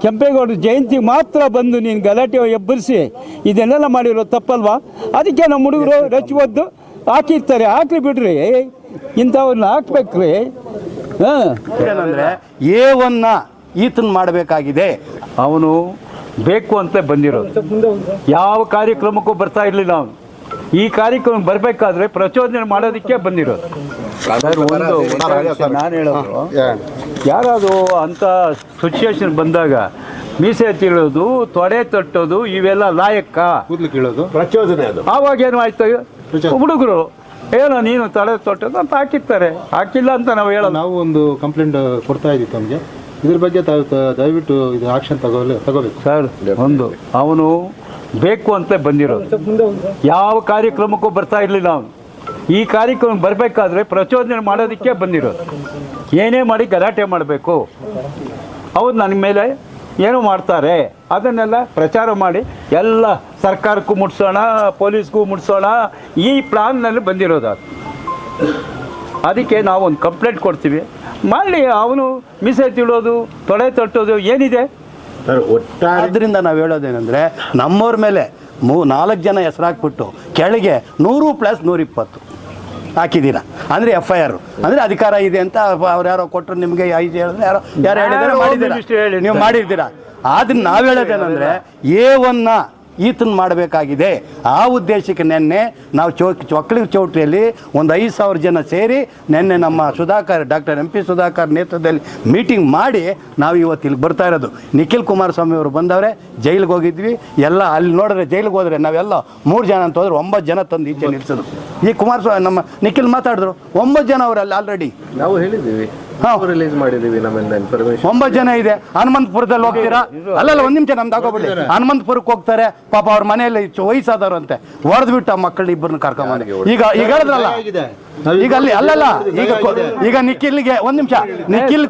ಕೆಂಪೇಗೌಡರ ಜಯಂತಿ ಮಾತ್ರ ಬಂದು ನೀನು ಗಲಾಟೆ ಎಬ್ಬರಿಸಿ ಇದನ್ನೆಲ್ಲ ಮಾಡಿರೋ ತಪ್ಪಲ್ವಾ? ಅದಕ್ಕೆ ನಮ್ಮ ಹುಡುಗರು ರಚ್ಚುವದ್ದು ಹಾಕಿರ್ತಾರೆ, ಹಾಕಿ ಬಿಡ್ರಿ, ಇಂಥವ್ರನ್ನ ಹಾಕ್ಬೇಕ್ರಿ. ಏನಂದರೆ A1ನ ಈತನ ಮಾಡಬೇಕಾಗಿದೆ. ಅವನು ಬೇಕು ಅಂತ ಬಂದಿರೋದು, ಯಾವ ಕಾರ್ಯಕ್ರಮಕ್ಕೂ ಬರ್ತಾ ಇರಲಿಲ್ಲ ಅವನು. ಈ ಕಾರ್ಯಕ್ರಮ ಬರಬೇಕಾದ್ರೆ ಪ್ರಚೋದನೆ ಮಾಡೋದಕ್ಕೆ ಬಂದಿರೋದು. ನಾನು ಹೇಳೋದು, ಯಾರಾದರೂ ಅಂಥ ಸಿಚುವೇಶನ್ ಬಂದಾಗ ಮೀಸೆ ತಿಳೋದು, ತೊಡೆ ತಟ್ಟೋದು ಇವೆಲ್ಲ ಲಾಯಕ್ಕ ಕೀಳೋದು ಪ್ರಚೋದನೆ. ಅದು ಆವಾಗೇನು ಆಯ್ತು, ಹುಡುಗರು ಏನೋ ನೀನು ತಡೆ ತೊಟ್ಟೋದು ಅಂತ ಹಾಕಿರ್ತಾರೆ, ಹಾಕಿಲ್ಲ ಅಂತ ನಾವು ಹೇಳೋದು. ನಾವು ಒಂದು ಕಂಪ್ಲೇಂಟ್ ಕೊಡ್ತಾ ಇದ್ದೀವಿ ತಮಗೆ, ಇದ್ರ ಬಗ್ಗೆ ದಯವಿಟ್ಟು ಇದು ಆಕ್ಷನ್ ತಗೋಬೇಕು ಸರ್. ಅವನು ಬೇಕು ಅಂತ ಬಂದಿರೋದು, ಯಾವ ಕಾರ್ಯಕ್ರಮಕ್ಕೂ ಬರ್ತಾ ಇರಲಿಲ್ಲ ಅವನು. ಈ ಕಾರ್ಯಕ್ರಮ ಬರಬೇಕಾದ್ರೆ ಪ್ರಚೋದನೆ ಮಾಡೋದಕ್ಕೆ ಬಂದಿರೋದು. ಏನೇ ಮಾಡಿ ಗಲಾಟೆ ಮಾಡಬೇಕು, ಅವ್ರು ನನ್ನ ಮೇಲೆ ಏನೋ ಮಾಡ್ತಾರೆ, ಅದನ್ನೆಲ್ಲ ಪ್ರಚಾರ ಮಾಡಿ ಎಲ್ಲ ಸರ್ಕಾರಕ್ಕೂ ಮುಟ್ಸೋಣ, ಪೊಲೀಸ್ಗೂ ಮುಟ್ಸೋಣ, ಈ ಪ್ಲಾನ್ನಲ್ಲಿ ಬಂದಿರೋದು ಅದು. ಅದಕ್ಕೆ ನಾವು ಒಂದು ಕಂಪ್ಲೇಂಟ್ ಕೊಡ್ತೀವಿ, ಮಾಡಿ ಅವನು ಮೀಸೆ ತಿಳೋದು, ತೊಡೆ ತಟ್ಟೋದು ಏನಿದೆ. ಅದರಿಂದ ನಾವು ಹೇಳೋದೇನೆಂದರೆ, ನಮ್ಮವ್ರ ಮೇಲೆ 4 ಜನ ಹೆಸರಾಕ್ಬಿಟ್ಟು ಕೆಳಗೆ 100+120 ಹಾಕಿದ್ದೀರಾ ಅಂದರೆ FIR ಅಂದರೆ ಅಧಿಕಾರ ಇದೆ ಅಂತ ಅವ್ರು ಯಾರೋ ಕೊಟ್ಟರು ನಿಮಗೆ. ಹೇಳಿದ್ರೆ ಯಾರು ಹೇಳಿದ್ದಾರೆ, ಮಾಡಿದ್ದೀರಾ, ನೀವು ಮಾಡಿರ್ತೀರಾ. ಆದ್ರೆ ನಾವು ಹೇಳೋದೇನೆಂದರೆ A1ನ ಈತನ ಮಾಡಬೇಕಾಗಿದೆ. ಆ ಉದ್ದೇಶಕ್ಕೆ ನಿನ್ನೆ ನಾವು ಒಕ್ಕಲಿಗ ಚೌಟ್ರಿಯಲ್ಲಿ ಒಂದು 5,000 ಜನ ಸೇರಿ ನಿನ್ನೆ ನಮ್ಮ ಡಾಕ್ಟರ್ MP ಸುಧಾಕರ್ ನೇತೃತ್ವದಲ್ಲಿ ಮೀಟಿಂಗ್ ಮಾಡಿ ನಾವು ಇವತ್ತು ಇಲ್ಲಿ ಬರ್ತಾ ಇರೋದು. ನಿಖಿಲ್ ಕುಮಾರಸ್ವಾಮಿ ಅವರು ಬಂದವರೆ, ಜೈಲಿಗೆ ಹೋಗಿದ್ವಿ ಎಲ್ಲ. ಅಲ್ಲಿ ನೋಡಿದ್ರೆ ಜೈಲಿಗೆ ಹೋದರೆ ನಾವೆಲ್ಲ 3 ಜನ ಅಂತ ಹೋದ್ರೆ 9 ಜನ ತಂದು ಈಚೆ ನಿಲ್ಲಿಸೋದು. ಈ ಕುಮಾರಸ್ವಾಮಿ ನಮ್ಮ ನಿಖಿಲ್ ಮಾತಾಡಿದ್ರು, 9 ಜನ ಅವರಲ್ಲಿ ಆಲ್ರೆಡಿ ನಾವು ಹೇಳಿದ್ದೀವಿ, ರಿಲೀಸ್ ಮಾಡಿದ್ದೀವಿ. ನಮ್ಮಿಂದ ಇನ್ಫಾರ್ಮೇಶನ್ 9 ಜನ ಇದೆ. ಹನುಮಂತಪುರದಲ್ಲಿ ಹೋಗ್ತೀರಾ? ಅಲ್ಲಲ್ಲ, ಒಂದು ನಿಮಿಷ ನಮ್ದು ಆಗೋಬಿಡಿ. ಹನುಮಂತಪುರಕ್ಕೆ ಹೋಗ್ತಾರೆ, ಪಾಪ ಅವ್ರ ಮನೆಯಲ್ಲಿ ವಯಸ್ಸಾದವ್ರಂತೆ, ಹೊಡೆದ್ಬಿಟ್ಟು ಆ ಮಕ್ಕಳು ಇಬ್ಬರನ್ನ ಕರ್ಕೊಂಬಂದು ಈಗ ಹೇಳಿದ್ರಲ್ಲ, ಈಗ ಅಲ್ಲಿ ಅಲ್ಲಲ್ಲ, ಈಗ ನಿಖಿಲ್ಗೆ ಒಂದು ನಿಮಿಷ, ನಿಖಿಲ್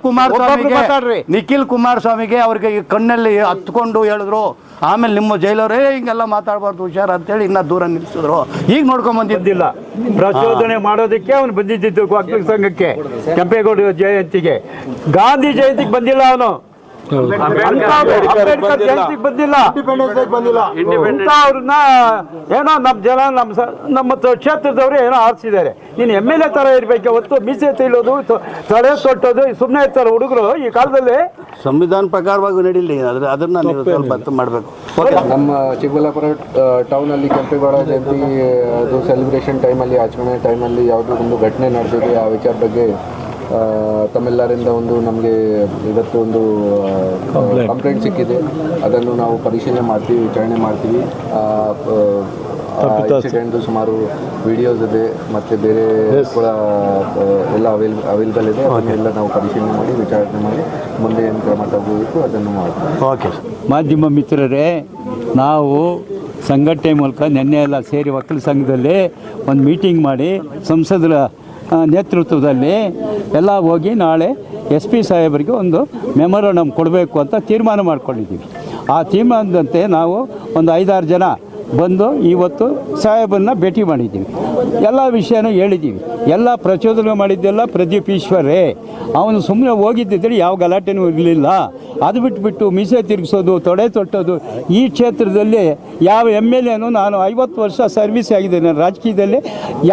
ಕುಮಾರಸ್ವಾಮಿಗೆ ಅವ್ರಿಗೆ ಕಣ್ಣಲ್ಲಿ ಹತ್ಕೊಂಡು ಹೇಳಿದ್ರು. ಆಮೇಲೆ ನಿಮ್ಮ ಜೈಲವರೇ ಹಿಂಗೆಲ್ಲ ಮಾತಾಡಬಾರ್ದು ಹುಷಾರ್ ಅಂತೇಳಿ ಇನ್ನ ದೂರ ನಿಲ್ಲಿಸಿದ್ರು. ಈಗ ನೋಡ್ಕೊಂಡ್ ಬಂದಿದ್ದಿಲ್ಲ, ಪ್ರಚೋದನೆ ಮಾಡೋದಕ್ಕೆ ಅವನು ಬಂದಿದ್ದು ಒಕ್ಕಲಿಗ ಸಂಘಕ್ಕೆ, ಕೆಂಪೇಗೌಡ ಜಯಂತಿಗೆ. ಗಾಂಧಿ ಜಯಂತಿಗೆ ಬಂದಿಲ್ಲ ಅವನು, ಅಂಬೇಡ್ಕರ್ ಜಯಂತಿಗೆ ಬಂದಿಲ್ಲ. ಅವ್ರನ್ನ ಏನೋ ನಮ್ಮ ಜನ ನಮ್ಮ ಕ್ಷೇತ್ರದವರು ಏನೋ ಆರಿಸಿದ್ದಾರೆ. ನೀನು MLA ತರ ಇರ್ಬೇಕು ಹೊತ್ತು ಮೀಸೆ ತೆಗೆಯೋದು, ತಡೆ ತೊಟ್ಟೋದು ಸುಮ್ಮನೆ ಇರ್ತಾರೆ ಹುಡುಗರು ಈ ಕಾಲದಲ್ಲಿ. ಸಂವಿಧಾನ ಪ್ರಕಾರವಾಗಿ ನಡೀಲಿ, ಅದನ್ನ ನೀವು ಸ್ವಲ್ಪ ಮಾಡಬೇಕು. ನಮ್ಮ ಚಿಕ್ಕಬಳ್ಳಾಪುರ ಟೌನಲ್ಲಿ ಕೆಂಪೇಗೌಡ ಜಯಂತಿ ಅದು ಸೆಲೆಬ್ರೇಷನ್ ಟೈಮಲ್ಲಿ, ಆಚರಣೆ ಟೈಮಲ್ಲಿ ಯಾವುದೋ ಒಂದು ಘಟನೆ ನಡೆದಿದೆ. ಆ ವಿಚಾರ ಬಗ್ಗೆ ತಮ್ಮೆಲ್ಲರಿಂದ ನಮಗೆ ಇವತ್ತು ಒಂದು ಕಂಪ್ಲೇಂಟ್ ಸಿಕ್ಕಿದೆ. ಅದನ್ನು ನಾವು ಪರಿಶೀಲನೆ ಮಾಡ್ತೀವಿ, ವಿಚಾರಣೆ ಮಾಡ್ತೀವಿ. ಇನ್ಸಿಡೆಂಟು ಸುಮಾರು ವಿಡಿಯೋಸ್ ಇದೆ ಮತ್ತು ಬೇರೆ ಕೂಡ ಎಲ್ಲ ಅವೈಲೇಬಲ್ ಇದೆ. ಅದನ್ನೆಲ್ಲ ನಾವು ಪರಿಶೀಲನೆ ಮಾಡಿ ವಿಚಾರಣೆ ಮಾಡಿ ಮುಂದೆ ಏನು ಕ್ರಮ ತಗೋಬೇಕು ಅದನ್ನು ಮಾಡ್ತೀವಿ. ಓಕೆ. ಮಾಧ್ಯಮ ಮಿತ್ರರೇ, ನಾವು ಸಂಘಟನೆ ಮೂಲಕ ನಿನ್ನೆ ಎಲ್ಲ ಸೇರಿ ಒಕ್ಕಲಿಗ ಸಂಘದಲ್ಲಿ ಒಂದು ಮೀಟಿಂಗ್ ಮಾಡಿ ಸಂಸದರ ನೇತೃತ್ವದಲ್ಲಿ ಎಲ್ಲ ಹೋಗಿ ನಾಳೆ SP ಸಾಹೇಬರಿಗೆ ಒಂದು ಮೆಮೊರಂಡಮ್ ಕೊಡಬೇಕು ಅಂತ ತೀರ್ಮಾನ ಮಾಡ್ಕೊಂಡಿದ್ದೀವಿ. ಆ ತೀರ್ಮಾನದಂತೆ ನಾವು ಒಂದು 5-6 ಜನ ಬಂದು ಇವತ್ತು ಸಾಹೇಬನ್ನ ಭೇಟಿ ಮಾಡಿದ್ದೀವಿ. ಎಲ್ಲ ವಿಷಯನೂ ಹೇಳಿದ್ದೀವಿ. ಎಲ್ಲ ಪ್ರಚೋದನೆ ಮಾಡಿದ್ದೆಲ್ಲ ಪ್ರದೀಪ್ ಈಶ್ವರೇ. ಅವನು ಸುಮ್ಮನೆ ಹೋಗಿದ್ದಿದ್ರೆ ಯಾವ ಗಲಾಟೆನೂ ಇರಲಿಲ್ಲ. ಅದು ಬಿಟ್ಬಿಟ್ಟು ಮೀಸೆ ತಿರುಗಿಸೋದು, ತೊಡೆ ತೊಟ್ಟೋದು. ಈ ಕ್ಷೇತ್ರದಲ್ಲಿ ಯಾವ MLAನೂ, ನಾನು 50 ವರ್ಷ ಸರ್ವಿಸ್ ಆಗಿದೆ ನಾನು ರಾಜಕೀಯದಲ್ಲಿ,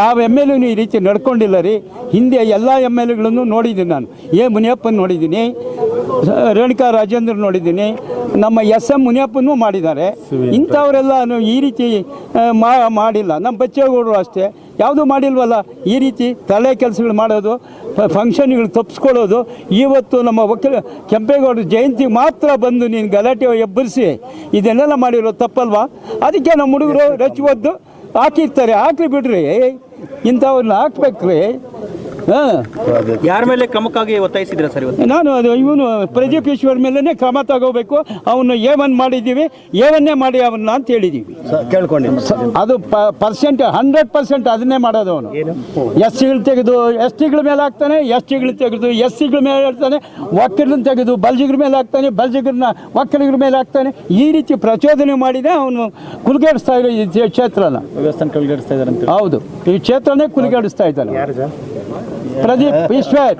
ಯಾವ MLAನೂ ಈ ರೀತಿ ನಡ್ಕೊಂಡಿಲ್ಲ ರೀ. ಹಿಂದೆ ಎಲ್ಲ MLAಗಳನ್ನು ನೋಡಿದ್ದೀನಿ ನಾನು. ಮುನಿಯಪ್ಪನ ನೋಡಿದ್ದೀನಿ, ರೇಣುಕಾ ರಾಜೇಂದ್ರ ನೋಡಿದ್ದೀನಿ, ನಮ್ಮ SM ಮುನಿಯಪ್ಪನೂ ಮಾಡಿದ್ದಾರೆ. ಇಂಥವರೆಲ್ಲ ಈ ರೀತಿ ಮಾಡಿಲ್ಲ. ನಮ್ಮ ಬಚ್ಚೇಗೌಡರು ಅಷ್ಟೇ ಯಾವುದೂ ಮಾಡಿಲ್ವಲ್ಲ. ಈ ರೀತಿ ತಲೆ ಕೆಲಸಗಳು ಮಾಡೋದು, ಫಂಕ್ಷನ್ಗಳು ತಪ್ಪಿಸ್ಕೊಳ್ಳೋದು. ಇವತ್ತು ನಮ್ಮ ಕೆಂಪೇಗೌಡ ಜಯಂತಿ ಮಾತ್ರ ಬಂದು ನೀನು ಗಲಾಟೆ ಎಬ್ಬರಿಸಿ ಇದನ್ನೆಲ್ಲ ಮಾಡಿರೋ ತಪ್ಪಲ್ವಾ? ಅದಕ್ಕೆ ನಮ್ಮ ಹುಡುಗರು ರಚ್ಚುವದ್ದು ಹಾಕಿರ್ತಾರೆ, ಹಾಕಿ ಬಿಡ್ರಿ, ಇಂಥವ್ರನ್ನ ಹಾಕ್ಬೇಕ್ರಿ. ಯಾರ ಮೇಲೆ ಕ್ರಮಕ್ಕಾಗಿ ಒತ್ತಾಯಿಸಿದ್ರೆ ಸರ್ ಇವತ್ತು? ನಾನು ಇವನು ಪ್ರದೀಪ್ ಈಶ್ವರ್ ಮೇಲೇ ಕ್ರಮ ತಗೋಬೇಕು. ಅವನು A1 ಮಾಡಿದ್ದೀವಿ, A1 ಮಾಡಿ ಅವನ್ನ ಅಂತ ಹೇಳಿದ್ದೀವಿ. ಕೇಳ್ಕೊಂಡು ಅದು 100% ಅದನ್ನೇ ಮಾಡೋದು. ಅವನು SCಗಳು ತೆಗೆದು STಗಳ ಮೇಲೆ ಹಾಕ್ತಾನೆ, STಗಳು ತೆಗೆದು SCಗಳ ಮೇಲೆ ಹೇಳ್ತಾನೆ, ಒಕ್ಕಲಿಗರನ್ನ ತೆಗೆದು ಬಲ್ಜಿಗ್ರ ಮೇಲೆ ಹಾಕ್ತಾನೆ, ಬಲ್ಜಿಗ್ರನ್ನ ಒಕ್ಕಲಿಗರ ಮೇಲೆ ಹಾಕ್ತಾನೆ. ಈ ರೀತಿ ಪ್ರಚೋದನೆ ಮಾಡಿದೆ ಅವನು ಕುಲುಗೇಡಿಸ್ತಾ ಇರೋ ಈ ಕ್ಷೇತ್ರನ. ವ್ಯವಸ್ಥೆ ಕುಲುಗೇಡಿಸ್ತಾ ಇದ್ದಾರೆ ಅಂತ. ಹೌದು, ಈ ಕ್ಷೇತ್ರನೇ ಕುಲುಗೇಡಿಸ್ತಾ ಇದ್ದಾನೆ ಪ್ರದೀಪ್ ಈಶ್ವರ್.